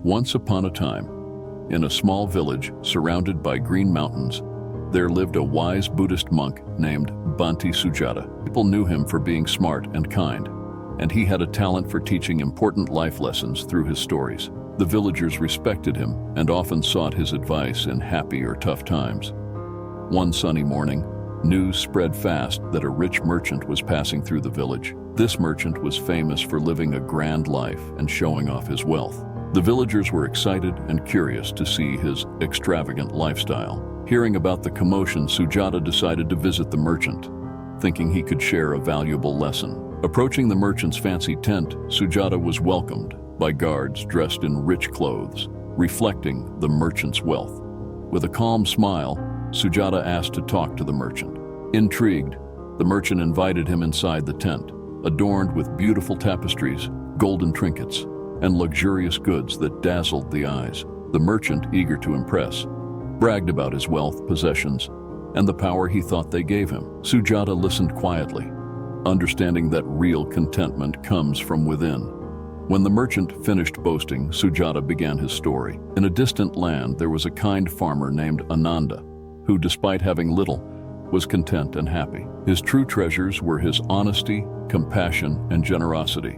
Once upon a time, in a small village surrounded by green mountains, there lived a wise Buddhist monk named Bhante Sujata. People knew him for being smart and kind, and he had a talent for teaching important life lessons through his stories. The villagers respected him and often sought his advice in happy or tough times. One sunny morning, news spread fast that a rich merchant was passing through the village. This merchant was famous for living a grand life and showing off his wealth. The villagers were excited and curious to see his extravagant lifestyle. Hearing about the commotion, Sujata decided to visit the merchant, thinking he could share a valuable lesson. Approaching the merchant's fancy tent, Sujata was welcomed by guards dressed in rich clothes, reflecting the merchant's wealth. With a calm smile, Sujata asked to talk to the merchant. Intrigued, the merchant invited him inside the tent, adorned with beautiful tapestries, golden trinkets, and luxurious goods that dazzled the eyes. The merchant, eager to impress, bragged about his wealth, possessions, and the power he thought they gave him. Sujata listened quietly, understanding that real contentment comes from within. When the merchant finished boasting, Sujata began his story. In a distant land, there was a kind farmer named Ananda, who, despite having little, was content and happy. His true treasures were his honesty, compassion, and generosity.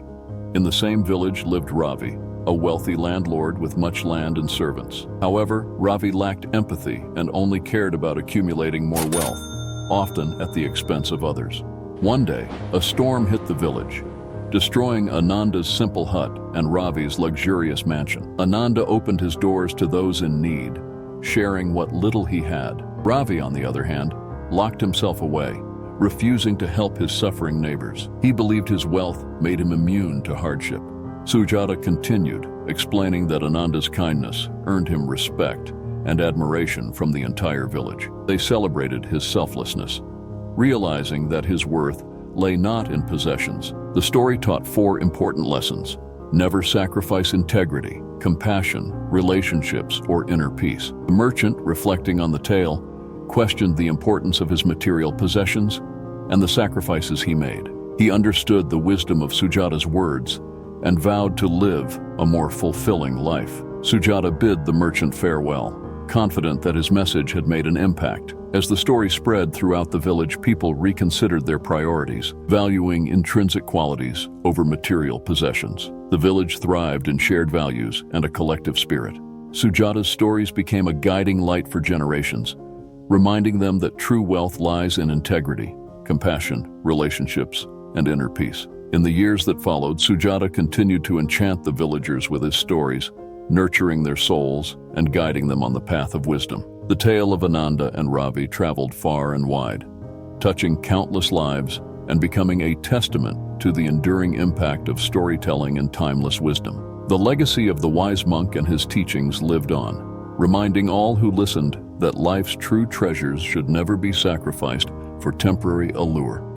In the same village lived Ravi, a wealthy landlord with much land and servants. However, Ravi lacked empathy and only cared about accumulating more wealth, often at the expense of others. One day, a storm hit the village, destroying Ananda's simple hut and Ravi's luxurious mansion. Ananda opened his doors to those in need, sharing what little he had. Ravi, on the other hand, locked himself away, refusing to help his suffering neighbors. He believed his wealth made him immune to hardship. Sujata continued, explaining that Ananda's kindness earned him respect and admiration from the entire village. They celebrated his selflessness, realizing that his worth lay not in possessions. The story taught 4 important lessons. Never sacrifice integrity, compassion, relationships, or inner peace. The merchant, reflecting on the tale, questioned the importance of his material possessions and the sacrifices he made. He understood the wisdom of Sujata's words and vowed to live a more fulfilling life. Sujata bid the merchant farewell, confident that his message had made an impact. As the story spread throughout the village, people reconsidered their priorities, valuing intrinsic qualities over material possessions. The village thrived in shared values and a collective spirit. Sujata's stories became a guiding light for generations, reminding them that true wealth lies in integrity, compassion, relationships, and inner peace. In the years that followed, Sujata continued to enchant the villagers with his stories, nurturing their souls and guiding them on the path of wisdom. The tale of Ananda and Ravi traveled far and wide, touching countless lives and becoming a testament to the enduring impact of storytelling and timeless wisdom. The legacy of the wise monk and his teachings lived on, reminding all who listened that life's true treasures should never be sacrificed for temporary allure.